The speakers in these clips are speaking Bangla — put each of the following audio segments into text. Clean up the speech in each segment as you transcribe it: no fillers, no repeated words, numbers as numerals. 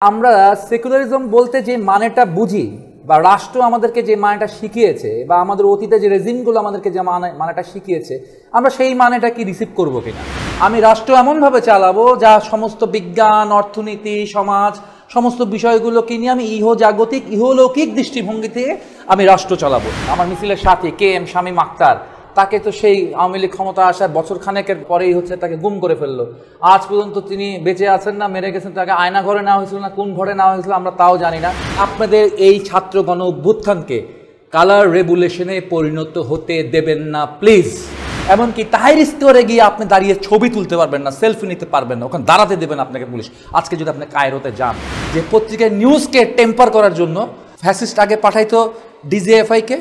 আমরা সেকুলারিজম বলতে যে মানেটা বুঝি বা রাষ্ট্র আমাদেরকে যে মানেটা শিখিয়েছে বা আমাদের অতীতে যে রেজিমগুলো আমাদেরকে যে মানেটা শিখিয়েছে আমরা সেই মানেটা কি রিসিভ করব কিনা। আমি রাষ্ট্র এমনভাবে চালাবো যা সমস্ত বিজ্ঞান, অর্থনীতি, সমাজ সমস্ত বিষয়গুলোকে নিয়ে আমি ইহজাগতিক ইহলৌকিক দৃষ্টিভঙ্গি থেকে আমি রাষ্ট্র চালাবো। আমার মিছিলের সাথী KM শামীম আক্তার, তাকে তো সেই আওয়ামী লীগ ক্ষমতা আসার বছর খানেকের পরেই তাকে গুম করে ফেললো। আজ পর্যন্ত তিনি বেঁচে আছেন না মেরে গেছেন, তাকে আয়না ঘরে নেওয়া হয়েছিল না কোন ঘরে নেওয়া হয়েছিল আমরা তাও জানি না। আপনাদের এই ছাত্র গণ অভ্যুত্থানকে কালার রেভুলেশনে পরিণত হতে দেবেন না প্লিজ। এমনকি তাহির স্কোয়ারে গিয়ে আপনি দাঁড়িয়ে ছবি তুলতে পারবেন না, সেলফি নিতে পারবেন না, ওখানে দাঁড়াতে দেবেন আপনাকে পুলিশ। আজকে যদি আপনি কায়রোতে যান, যে পত্রিকায় নিউজকে টেম্পার করার জন্য ফ্যাসিস্ট আগে পাঠাইতো DGFI-কে,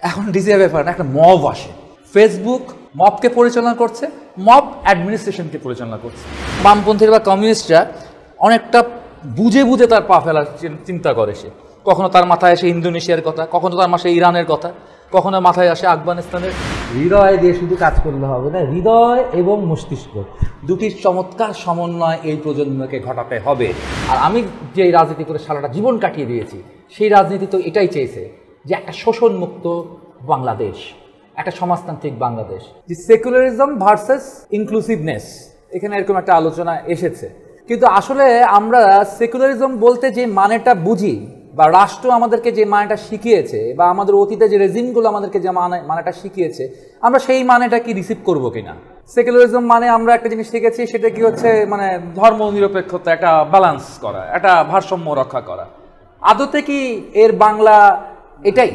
এখন DGFI না, একটা মব আসে। ফেসবুক মবকে পরিচালনা করছে, মব অ্যাডমিনিস্ট্রেশনকে পরিচালনা করছে। বামপন্থীরা বা কমিউনিস্টরা অনেকটা বুঝে বুঝে তার পা ফেলার চিন্তা করে। সে কখনো তার মাথায় আসে ইন্দোনেশিয়ার কথা, কখনো তার মাথায় ইরানের কথা, কখনো মাথায় আসে আফগানিস্তানের। হৃদয় দিয়ে শুধু কাজ করলে হবে না, হৃদয় এবং মস্তিষ্ক দুটির চমৎকার সমন্বয় এই প্রজন্মকে ঘটাতে হবে। আর আমি যে রাজনীতি করে সারাটা জীবন কাটিয়ে দিয়েছি, সেই রাজনীতি তো এটাই চেয়েছে যে একটা শোষণমুক্ত বাংলাদেশ, একটা সমাজতান্ত্রিক বাংলাদেশ। যে সেকুলারিজম ভার্সেস ইনক্লুসিভনেস, এখানে এরকম একটা আলোচনা এসেছে। কিন্তু আসলে আমরা সেকুলারিজম বলতে যে মানেটা বুঝি বা রাষ্ট্র আমাদেরকে যে মানেটা শিখিয়েছে বা আমাদের অতীতে যে রেজিমগুলো আমাদেরকে যে মানেটা শিখিয়েছে আমরা সেই মানেটা কি রিসিভ করব কিনা। সেকুলারিজম মানে আমরা একটা জিনিস শিখেছি, সেটা কি মানে ধর্ম নিরপেক্ষতা, একটা ব্যালেন্স করা, একটা ভারসাম্য রক্ষা করা। আদতে কি এর বাংলা এটাই?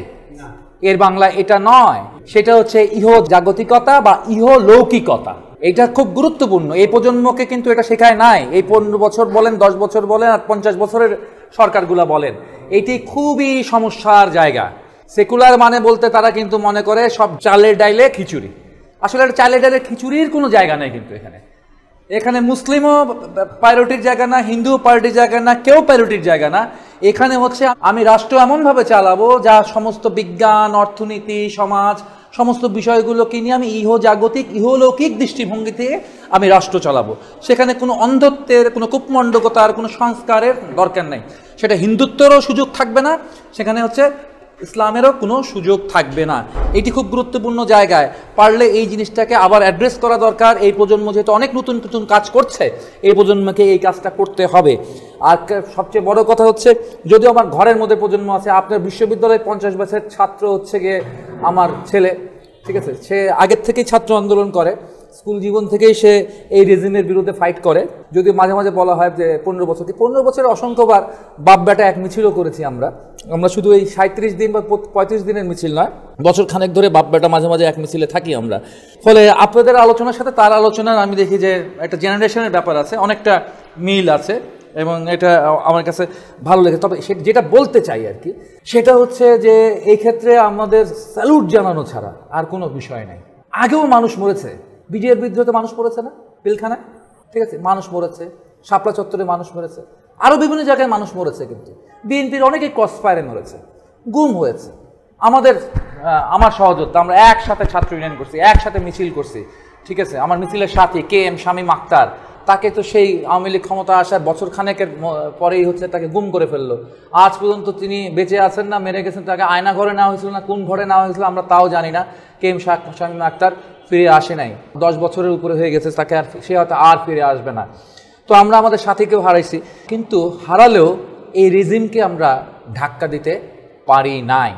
এর বাংলা এটা নয়, সেটা হচ্ছে ইহজাগতিকতা বা ইহলৌকিকতা। এটা খুব গুরুত্বপূর্ণ। এই প্রজন্মকে কিন্তু এটা শেখায় নাই। এই 15 বছর বলেন, 10 বছর বলেন, আর 50 বছরের সরকারগুলা বলেন, এটি খুবই সমস্যার জায়গা। সেকুলার মানে বলতে তারা কিন্তু মনে করে সব চালের ডাইলে খিচুড়ি। আসলে এটা চালের ডাইলে খিচুড়ির কোনো জায়গা নেই কিন্তু এখানে মুসলিমও প্রায়োরিটির জায়গা না, হিন্দু প্রায়োরিটির জায়গা না, কেউ প্রায়োরিটির জায়গা না। এখানে আমি রাষ্ট্র এমনভাবে চালাবো যা সমস্ত বিজ্ঞান, অর্থনীতি, সমাজ সমস্ত বিষয়গুলোকে নিয়ে আমি ইহজাগতিক ইহলৌকিক দৃষ্টিভঙ্গি থেকে আমি রাষ্ট্র চালাবো। সেখানে কোনো অন্ধত্বের, কোনো কূপমণ্ডকতার, কোনো সংস্কারের দরকার নেই। সেটা হিন্দুত্বেরও সুযোগ থাকবে না, সেখানে ইসলামেরও কোনো সুযোগ থাকবে না। এটি খুব গুরুত্বপূর্ণ জায়গায়। পারলে এই জিনিসটাকে আবার অ্যাড্রেস করা দরকার। এই প্রজন্ম যেহেতু অনেক নতুন নতুন কাজ করছে, এই প্রজন্মকে এই কাজটা করতে হবে। আর সবচেয়ে বড় কথা যদিও আমার ঘরের মধ্যে প্রজন্ম আছে, আপনার বিশ্ববিদ্যালয়ের 50 বছরের ছাত্র গিয়ে আমার ছেলে, ঠিক আছে, সে আগের থেকেই ছাত্র আন্দোলন করে, স্কুল জীবন থেকেই সে এই রেজিমের বিরুদ্ধে ফাইট করে। যদিও মাঝে মাঝে বলা হয় যে 15 বছরের অসংখ্যবার বাপ বেটা এক মিছিলও করেছি আমরা শুধু এই 37 দিন বা 35 দিনের মিছিল নয়, বছর খানেক ধরে বাপ বেটা মাঝে মাঝে এক মিছিলে থাকি আমরা। ফলে আপনাদের আলোচনার সাথে তার আলোচনার আমি দেখি যে একটা জেনারেশনের ব্যাপার আছে, অনেকটা মিল আছে, এবং এটা আমার কাছে ভালো লেগে। তবে যেটা বলতে চাই আর কি, সেটা যে এই ক্ষেত্রে আমাদের স্যালুট জানানো ছাড়া আর কোনো বিষয় নাই। আগেও মানুষ মরেছে, বিজয়ের বিদ্রোহে মানুষ মরেছে না, পিলখানায়, ঠিক আছে, মানুষ মরেছে, শাপলা চত্বরে মানুষ মরেছে, আরও বিভিন্ন জায়গায় মানুষ মরেছে। কিন্তু বিএনপির অনেকেই ক্রস ফায়ারে মরেছে, গুম হয়েছে। আমার সহযোদ্ধা, আমরা একসাথে ছাত্র ইউনিয়ন করছি, একসাথে মিছিল করছি, ঠিক আছে। আমার মিছিলের সাথী KM শামীম আক্তার, তাকে তো সেই আওয়ামী লীগ ক্ষমতা আসার বছর খানেকের পরেই তাকে গুম করে ফেললো। আজ পর্যন্ত তিনি বেঁচে আছেন না মেরে গেছেন, তাকে আয়না ঘরে নেওয়া হয়েছিল না কোন ঘরে নেওয়া হয়েছিল আমরা তাও জানি না। KM শামীম আক্তার ফিরে আসে নাই, 10 বছরের উপরে হয়ে গেছে, তাকে সে হয়তো আর ফিরে আসবে না। তো আমরা আমাদের সাথীকেও হারাইছি, কিন্তু হারালেও এই রেজিমকে আমরা ধাক্কা দিতে পারি নাই।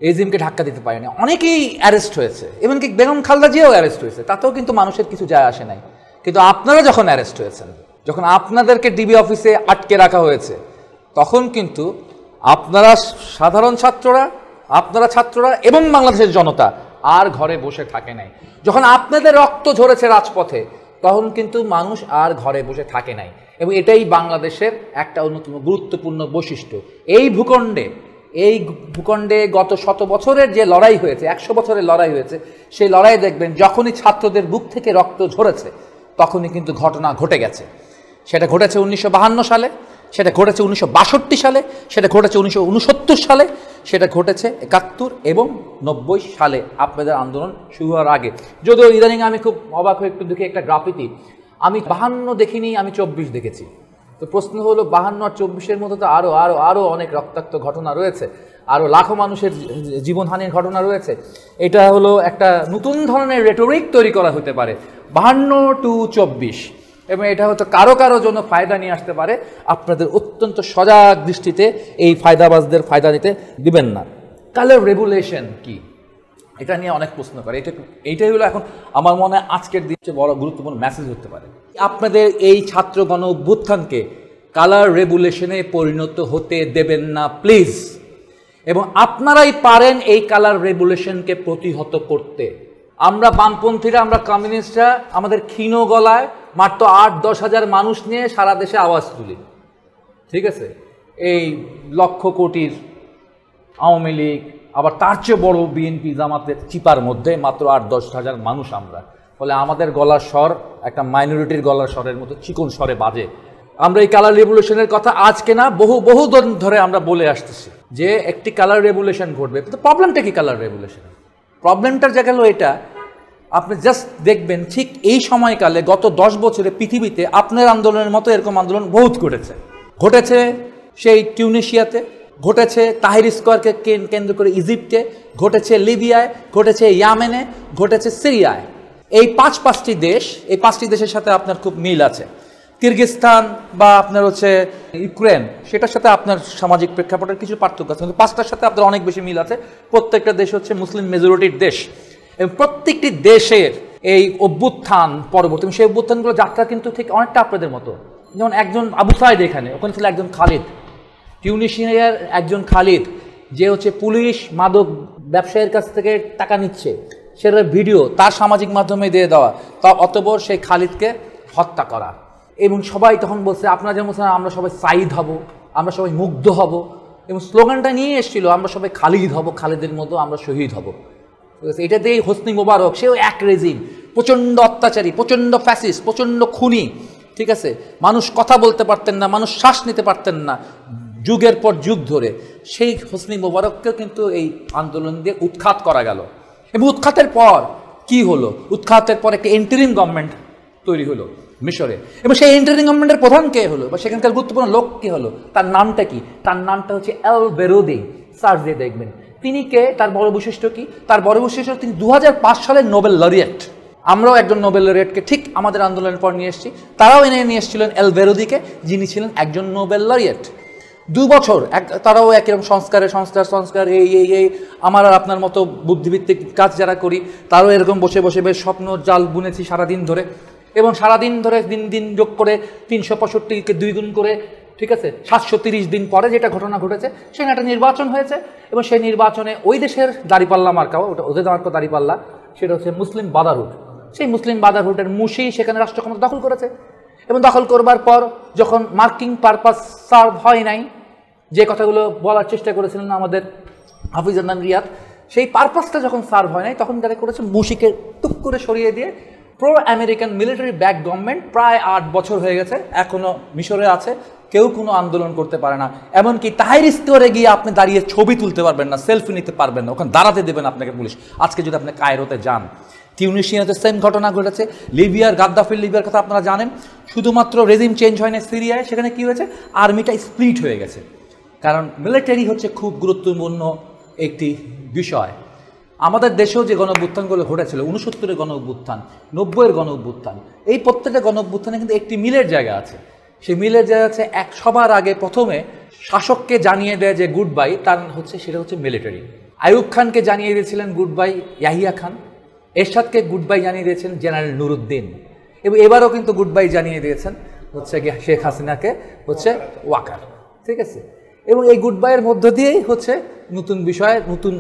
রেজিমকে ধাক্কা দিতে পারি না। অনেকেই অ্যারেস্ট হয়েছে, এমনকি বেগম খালেদা জিয়াও অ্যারেস্ট হয়েছে, তাতেও কিন্তু মানুষের কিছু যায় আসে নাই। কিন্তু আপনারা যখন অ্যারেস্ট হয়েছেন, যখন আপনাদেরকে ডিবি অফিসে আটকে রাখা হয়েছে, তখন কিন্তু আপনারা সাধারণ ছাত্ররা, আপনারা ছাত্ররা এবং বাংলাদেশের জনতা আর ঘরে বসে থাকে নাই। যখন আপনাদের রক্ত ঝরেছে রাজপথে, তখন কিন্তু মানুষ আর ঘরে বসে থাকে নাই। এবং এটাই বাংলাদেশের একটা অন্যতম গুরুত্বপূর্ণ বৈশিষ্ট্য। এই ভূখণ্ডে গত 100 বছরের যে লড়াই হয়েছে, 100 বছরের লড়াই হয়েছে, সেই লড়াই দেখবেন যখনই ছাত্রদের বুক থেকে রক্ত ঝরেছে তখনই কিন্তু ঘটনা ঘটে গেছে। সেটা ঘটেছে 1952 সালে, সেটা ঘটেছে 1962 সালে, সেটা ঘটেছে 1969 সালে, সেটা ঘটেছে 71 এবং 90 সালে আপনাদের আন্দোলন শুরু হওয়ার আগে। যদিও ইদানিং আমি খুব অবাক হয়ে একটু দেখি একটা গ্রাফিতি, আমি 52 দেখিনি, আমি 24 দেখেছি। তো তো প্রশ্ন হলো 52 আর 24-এর মতো তো আরো আরো আরো অনেক রক্তাক্ত ঘটনা রয়েছে, আরো লাখো মানুষের জীবনহানির ঘটনা রয়েছে। এটা হলো একটা নতুন ধরনের রেটরিক তৈরি করা হতে পারে 52 টু 24, এবং এটা হয়তো কারো কারো জন্য ফায়দা নিয়ে আসতে পারে। আপনাদের অত্যন্ত সজাগ দৃষ্টিতে এই ফায়দাবাজদের ফায়দা নিতে দিবেন না। কালার রেগুলেশন কি, এটা নিয়ে অনেক প্রশ্ন করে। এইটাই হলো এখন আমার মনে হয় আজকের দিন বড় গুরুত্বপূর্ণ মেসেজ হতে পারে। আপনাদের এই ছাত্র গণ অভ্যুত্থানকে কালার রেগুলেশনে পরিণত হতে দেবেন না প্লিজ, এবং আপনারাই পারেন এই কালার রেগুলেশনকে প্রতিহত করতে। আমরা বামপন্থীরা, আমরা কমিউনিস্টরা আমাদের ক্ষীণ গলায় মাত্র 8-10 হাজার মানুষ নিয়ে সারা দেশে আওয়াজ তুলি, ঠিক আছে? এই লক্ষ কোটির আওয়ামী লীগ, আবার তার চেয়ে বড় বিএনপি জামাতের চিপার মধ্যে মাত্র 8-10 হাজার মানুষ আমরা। ফলে আমাদের গলার স্বর একটা মাইনরিটির গলার স্বরের মতো চিকন স্বরে বাজে। আমরা এই কালার রেভলিউশনের কথা আজকে না, বহু দিন ধরে আমরা বলে আসতেছি যে একটি কালার রেভলিউশন ঘটবে। কিন্তু প্রবলেমটা কি কালার রেভলিউশন? প্রবলেমটার জায়গা হলো এটা, আপনি জাস্ট দেখবেন ঠিক এই সময়কালে গত 10 বছরে পৃথিবীতে আপনার আন্দোলনের মতো এরকম আন্দোলন বহুত ঘটেছে সেই টিউনিশিয়াতে, ঘটেছে তাহির স্কোয়ারকে কেন্দ্র করে ইজিপ্টে, ঘটেছে লিবিয়ায়, ঘটেছে ইয়ামেনে, ঘটেছে সিরিয়ায়। এই পাঁচটি দেশ, এই 5টি দেশের সাথে আপনার খুব মিল আছে। কিরগিজস্তান বা আপনার হচ্ছে ইউক্রেন, সেটার সাথে আপনার সামাজিক প্রেক্ষাপটের কিছু পার্থক্য আছে, কিন্তু 5টার সাথে আপনার অনেক বেশি মিল আছে। প্রত্যেকটা দেশ হচ্ছে মুসলিম মেজরিটির দেশ, এবং প্রত্যেকটি দেশের এই অভ্যুত্থান পরবর্তী সেই অভ্যুত্থানগুলো যাত্রা কিন্তু ঠিক অনেকটা আপনাদের মতো। যেমন একজন আবু সাইদ, ওখানে ছিল একজন খালিদ, টিউনিশিয়ার একজন খালিদ, যে হচ্ছে পুলিশ মাদক ব্যবসায়ীর কাছ থেকে টাকা নিচ্ছে, সেটার ভিডিও তার সামাজিক মাধ্যমে দিয়ে দেওয়া, তা অতঃপর সেই খালিদকে হত্যা করা। এবং সবাই তখন বলছে আপনারা যেমন আমরা সবাই সাইদ হব, আমরা সবাই মুগ্ধ হব, এবং স্লোগানটা নিয়ে এসেছিল আমরা সবাই খালিদ হব, খালিদের মতো আমরা শহীদ হব। ঠিক আছে, এটা দিয়ে হোসনি মোবারক, সেও এক রেজিম, প্রচণ্ড অত্যাচারী, প্রচণ্ড ফ্যাসিস্ট, প্রচণ্ড খুনি, ঠিক আছে? মানুষ কথা বলতে পারতেন না, মানুষ শ্বাস নিতে পারতেন না যুগের পর যুগ ধরে। সেই হোসনি মোবারককেও কিন্তু এই আন্দোলন দিয়ে উৎখাত করা গেল। এবং উৎখাতের পর কি হলো? উৎখাতের পর একটা ইন্টারিম গভর্নমেন্ট তৈরি হলো মিশরে, এবং সেই ইন্টারিম গভর্নমেন্টের প্রধান কে হলো, বা সেখানকার গুরুত্বপূর্ণ লোক কে হলো? তার নামটা কি? তার নামটা হচ্ছে আল বেরুদি। সার্চ দিয়ে দেখবেন তিনি কে, তার বড় বৈশিষ্ট্য কি। তার বড় বৈশিষ্ট্য, তিনি 2005 সালের নোবেল লরিয়েট। আমরাও একজন নোবেল লরিয়েটকে ঠিক আমাদের আন্দোলনের পর নিয়ে এসেছি, তারাও এনে নিয়ে এসেছিলেন আল বেরুদিকে, যিনি ছিলেন একজন নোবেল লরিয়েট। 2 বছর তারাও একরকম সংস্কার এই আমার আর আপনার মতো বুদ্ধিভিত্তিক কাজ যারা করি, তারাও এরকম বসে বসে বেশ স্বপ্ন জাল বুনেছি সারাদিন ধরে, এবং সারাদিন ধরে দিন যোগ করে 365কে 2 গুণ করে, ঠিক আছে, 730 দিন পরে যেটা ঘটনা ঘটেছে, সেখানে একটা নির্বাচন হয়েছে, এবং সেই নির্বাচনে ওই দেশের দাঁড়িপাল্লা মার্কাও, ওটা ওদের মার্কা দাঁড়িপাল্লা, সেটা হচ্ছে মুসলিম ব্রাদারহুড। সেই মুসলিম ব্রাদারহুডের মুশি সেখানে রাষ্ট্র ক্ষমতা দখল করেছে, এবং দখল করবার পর যখন মার্কিং পারপাস সার্ভ হয় নাই, যে কথাগুলো বলার চেষ্টা করেছিলেন আমাদের হাফিজ আদনান রিয়াদ, সেই পারপাসটা যখন সার্ভ হয় নাই, তখন যারা করেছে মুশিকে টুক করে সরিয়ে দিয়ে pro American military back government প্রায় 8 বছর হয়ে গেছে, এখনও মিশরে আছে, কেউ কোনো আন্দোলন করতে পারে না। এমনকি তাহির স্কোয়ারে গিয়ে আপনি দাঁড়িয়ে ছবি তুলতে পারবেন না, সেলফি নিতে পারবেন না, ওখানে দাঁড়াতে দেবেন আপনাকে পুলিশ। আজকে যদি আপনি কায়রোতে যান, টিউনিশিয়াতে সেম ঘটনা ঘটেছে, লিবিয়ার গাদ্দাফির লিবিয়ার কথা আপনারা জানেন। শুধুমাত্র রেজিম চেঞ্জ হয় না সিরিয়ায়, সেখানে কি হয়েছে, আর্মিটা স্প্লিট হয়ে গেছে। কারণ মিলিটারি হচ্ছে খুব গুরুত্বপূর্ণ একটি বিষয়। আমাদের দেশেও যে গণ অভ্যুত্থানগুলো ঘটেছিল, 69-এর গণ অভ্যুত্থান, 90-এর গণ অভ্যুত্থান, এই প্রত্যেকটা গণ অভ্যুত্থানে কিন্তু একটি মিলের জায়গা আছে। সেই মিলের জায়গা আছে সবার আগে প্রথমে শাসককে জানিয়ে দেয় যে গুড বাই, তার হচ্ছে সেটা হচ্ছে মিলিটারি। আইয়ুব খানকে জানিয়ে দিয়েছিলেন good bye Yahya Khan, এরশাদকে good bye জানিয়ে দিয়েছেন জেনারেল নুরুদ্দিন, এবং এবারও কিন্তু গুড বাই জানিয়ে দিয়েছেন হচ্ছে শেখ হাসিনাকে হচ্ছে ওয়াকার, ঠিক আছে? এবং এই গুড বাইয়ের মধ্য দিয়েই হচ্ছে নতুন বিষয়, নতুন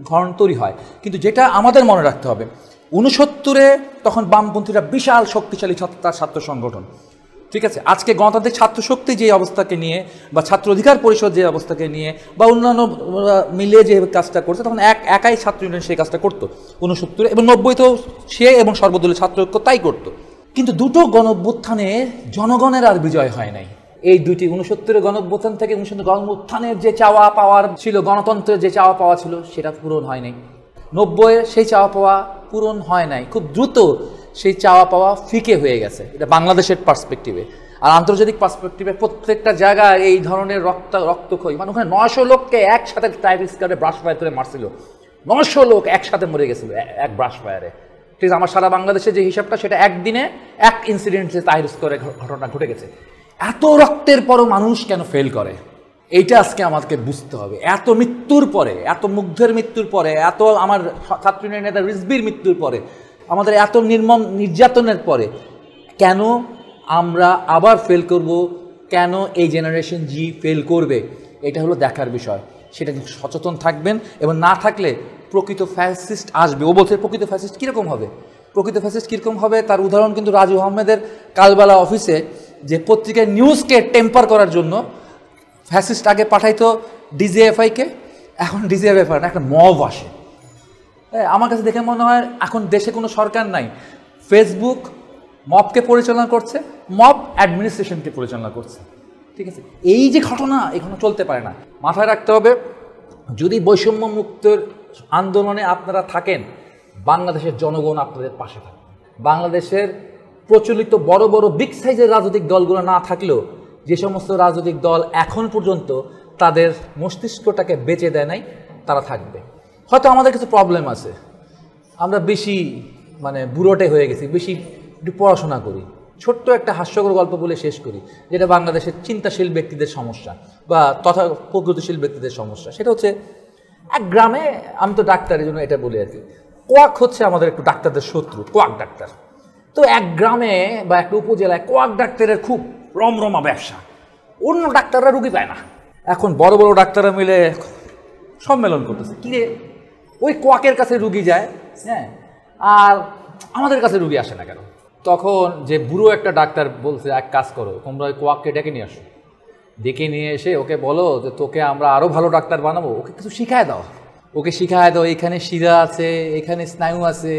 ধরন তৈরি হয়। কিন্তু যেটা আমাদের মনে রাখতে হবে, 69-এ তখন বামপন্থীরা বিশাল শক্তিশালী ছাত্র সংগঠন, ঠিক আছে? আজকে গণতান্ত্রিক ছাত্র শক্তি যে অবস্থাকে নিয়ে, বা ছাত্র অধিকার পরিষদ যে অবস্থাকে নিয়ে, বা অন্যান্য মিলে যে কাজটা করছে, তখন একাই ছাত্র ইউনিয়ন সেই কাজটা করতো 69-এ, এবং 90-তেও সে এবং সর্বদলীয় ছাত্র ঐক্য তাই করতো। কিন্তু দুটো গণ অভ্যুত্থানে জনগণের আর বিজয় হয় নাই। এই দুটি 69-এর গণ অভ্যুত্থান থেকে 69 গণ অভ্যুত্থানের যে চাওয়া পাওয়ার ছিল, গণতন্ত্রের যে চাওয়া পাওয়া ছিল, সেটা পূরণ হয় নাই। 90-এর সেই চাওয়া পাওয়া পূরণ হয় নাই, খুব দ্রুত সেই চাওয়া পাওয়া ফিকে হয়ে গেছে, এটা বাংলাদেশের পার্সপেক্টিভে। আর আন্তর্জাতিক পার্সপেক্টিভে প্রত্যেকটা জায়গায় এই ধরনের রক্তক্ষয়ী, মানে ওখানে 900 লোককে একসাথে টাইপিস করে ব্রাশ ফায়ার করে মারছিল, 900 লোক একসাথে মরে গেছিল এক ব্রাশ ফায়ারে। ঠিক আছে, আমার সারা বাংলাদেশে যে হিসাবটা সেটা একদিনে এক ইনসিডেন্টে টাইপিস করে ঘটনা ঘটে গেছে। এত রক্তের পরও মানুষ কেন ফেল করে, এইটা আজকে আমাদেরকে বুঝতে হবে। এত মৃত্যুর পরে, এত মুগ্ধের মৃত্যুর পরে, এত আমার ছাত্রী নেতা রিজভির মৃত্যুর পরে, আমাদের এত নির্মম নির্যাতনের পরে কেন আমরা আবার ফেল করব, কেন এই জেনারেশন জি ফেল করবে, এটা হলো দেখার বিষয়। সেটা সচেতন থাকবেন, এবং না থাকলে প্রকৃত ফ্যাসিস্ট আসবে। ও বলছে প্রকৃত ফ্যাসিস্ট কীরকম হবে, প্রকৃত ফ্যাসিস্ট কীরকম হবে তার উদাহরণ কিন্তু রাজু আহমেদের কালবেলা অফিসে যে পত্রিকায় নিউজকে টেম্পার করার জন্য ফ্যাসিস্ট আগে পাঠাইতো ডিজিএফআইকে, এখন ডিজিএফআই না, একটা মব আসে। আমার কাছে দেখে মনে হয় এখন দেশে কোনো সরকার নাই, ফেসবুক মবকে পরিচালনা করছে, মব অ্যাডমিনিস্ট্রেশনকে পরিচালনা করছে। ঠিক আছে, এই যে ঘটনা এখনো চলতে পারে না। মাথায় রাখতে হবে, যদি বৈষম্য মুক্তের আন্দোলনে আপনারা থাকেন, বাংলাদেশের জনগণ আপনাদের পাশে থাকবে। বাংলাদেশের প্রচলিত বড় বড় বিগ সাইজের রাজনৈতিক দলগুলো না থাকলেও যে সমস্ত রাজনৈতিক দল এখন পর্যন্ত তাদের মস্তিষ্কটাকে বেচে দেয় নাই, তারা থাকবে। হয়তো আমাদের কিছু প্রবলেম আছে, আমরা বেশি বুড়োটে হয়ে গেছি, বেশি একটু পড়াশোনা করি। ছোট্ট একটা হাস্যকর গল্প বলে শেষ করি, যেটা বাংলাদেশের চিন্তাশীল ব্যক্তিদের সমস্যা বা তথা প্রগতিশীল ব্যক্তিদের সমস্যা। সেটা হচ্ছে, এক গ্রামে, আমি তো ডাক্তারের জন্য এটা বলি আর কি, কোয়াক হচ্ছে আমাদের একটু ডাক্তারদের শত্রু, কোয়াক ডাক্তার। তো এক গ্রামে বা একটা উপজেলায় কোয়াক ডাক্তারের খুব রমরমা ব্যবসা, অন্য ডাক্তাররা রুগী পায় না। এখন বড় বড় ডাক্তাররা মিলে সম্মেলন করতেছে, কিরে ওই কোয়াকের কাছে রুগী যায়, হ্যাঁ, আর আমাদের কাছে রুগী আসে না কেন? তখন যে বুড়ো একটা ডাক্তার বলছে, এক কাজ করো, তোমরা ওই কোয়াককে ডেকে নিয়ে আসো, ডেকে নিয়ে এসে ওকে বলো যে তোকে আমরা আরও ভালো ডাক্তার বানাবো, ওকে কিছু শিখায় দাও, ওকে শিখায় দাও এখানে শিরা আছে, এখানে স্নায়ু আছে,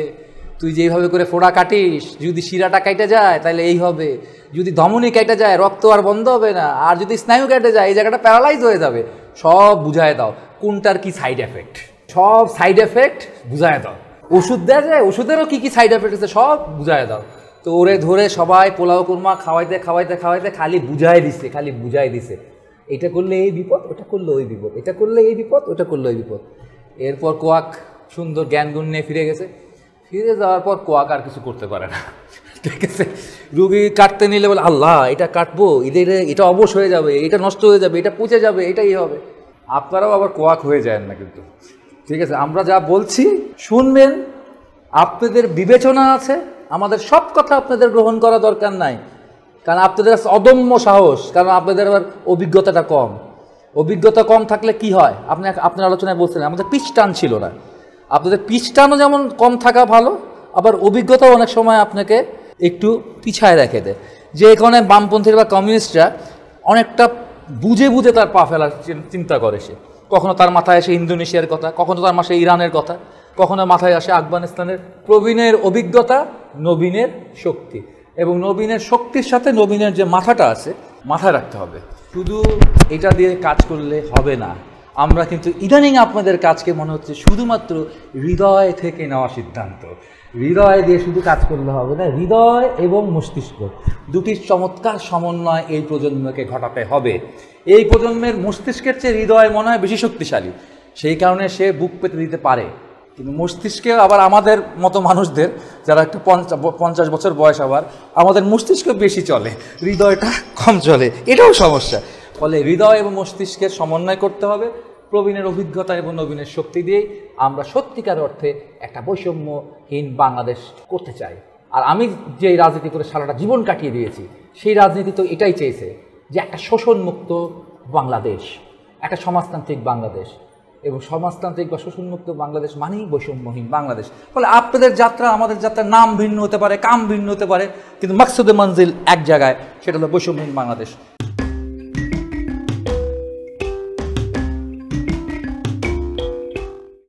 তুই যেইভাবে করে ফোড়া কাটিস, যদি শিরাটা কেটে যায় তাহলে এই হবে, যদি ধমনী কেটে যায় রক্ত আর বন্ধ হবে না, আর যদি স্নায়ু কেটে যায় এই জায়গাটা প্যারালাইজ হয়ে যাবে, সব বুঝায় দাও, কোনটার কি সাইড এফেক্ট, সব সাইড এফেক্ট বুঝায় দাও, ওষুধ দেয় যায়, ওষুধেরও কী কী সাইড এফেক্ট আছে সব বুঝায় দাও। তো ওরে ধরে সবাই পোলাও কুরমা খাওয়াইতে খাওয়াইতে খাওয়াইতে খালি বুঝাই দিছে, খালি বুঝাই দিছে, এটা করলে এই বিপদ, ওটা করলে ওই বিপদ, এটা করলে এই বিপদ, ওটা করলে ওই বিপদ। এরপর কোয়াক সুন্দর জ্ঞান গুণ নিয়ে ফিরে গেছে। ফিরে যাওয়ার পর কোয়াক আর কিছু করতে পারে না। ঠিক আছে, রুগী কাটতে নিলে বলে আল্লাহ এটা কাটবো, এটা অবশ হয়ে যাবে, এটা নষ্ট হয়ে যাবে, এটা পচে যাবে, এটাই হবে। আপনারাও আবার কোয়াক হয়ে যায় না কিন্তু। ঠিক আছে, আমরা যা বলছি শুনবেন, আপনাদের বিবেচনা আছে, আমাদের সব কথা আপনাদের গ্রহণ করা দরকার নাই, কারণ আপনাদের অদম্য সাহস, কারণ আপনাদের আবার অভিজ্ঞতাটা কম। অভিজ্ঞতা কম থাকলে কি হয়, আপনার আলোচনায় বলছিলেন আমাদের পিচ টান ছিল না। আপনাদের পিচ টানও যেমন কম থাকা ভালো, আবার অভিজ্ঞতাও অনেক সময় আপনাকে একটু পিছায় রেখে দেয়। যে এখানে বামপন্থীর বা কমিউনিস্টরা অনেকটা বুঝে বুঝে তার পা ফেলার চিন্তা করে, সে কখনো তার মাথায় আসে ইন্দোনেশিয়ার কথা, কখনো তার মাথায় ইরানের কথা, কখনো মাথায় আসে আফগানিস্তানের। প্রবীণের অভিজ্ঞতা, নবীনের শক্তি, এবং নবীনের শক্তির সাথে নবীনের যে মাথাটা আছে, মাথায় রাখতে হবে। শুধু এটা দিয়ে কাজ করলে হবে না। আমরা কিন্তু ইদানিং আপনাদের কাজকে মনে হচ্ছে শুধুমাত্র হৃদয় থেকে নেওয়া সিদ্ধান্ত, হৃদয় দিয়ে শুধু কাজ করলে হবে না, হৃদয় এবং মস্তিষ্ক দুটির চমৎকার সমন্বয় এই প্রজন্মকে ঘটাতে হবে। এই প্রজন্মের মস্তিষ্কের চেয়ে হৃদয় মনে হয় বেশি শক্তিশালী, সেই কারণে সে বুক পেতে দিতে পারে। কিন্তু মস্তিষ্কে আবার আমাদের মতো মানুষদের যারা একটু 50 বছর বয়স, আবার আমাদের মস্তিষ্ক বেশি চলে, হৃদয়টা কম চলে, এটাও সমস্যা। ফলে হৃদয় এবং মস্তিষ্কের সমন্বয় করতে হবে। প্রবীণের অভিজ্ঞতা এবং নবীনের শক্তি দিয়েই আমরা সত্যিকার অর্থে একটা বৈষম্যহীন বাংলাদেশ করতে চাই। আর আমি যে রাজনীতি করে সারাটা জীবন কাটিয়ে দিয়েছি, সেই রাজনীতি তো এটাই চেয়েছে যে একটা শোষণমুক্ত বাংলাদেশ, একটা সমাজতান্ত্রিক বাংলাদেশ। এবং সমাজতান্ত্রিক বা শোষণমুক্ত বাংলাদেশ মানেই বৈষম্যহীন বাংলাদেশ। ফলে আপনাদের যাত্রা আমাদের যাত্রার নাম ভিন্ন হতে পারে, কাম ভিন্ন হতে পারে, কিন্তু মাকসুদে মঞ্জিল এক জায়গায়, সেটা হলো বৈষম্যহীন বাংলাদেশ।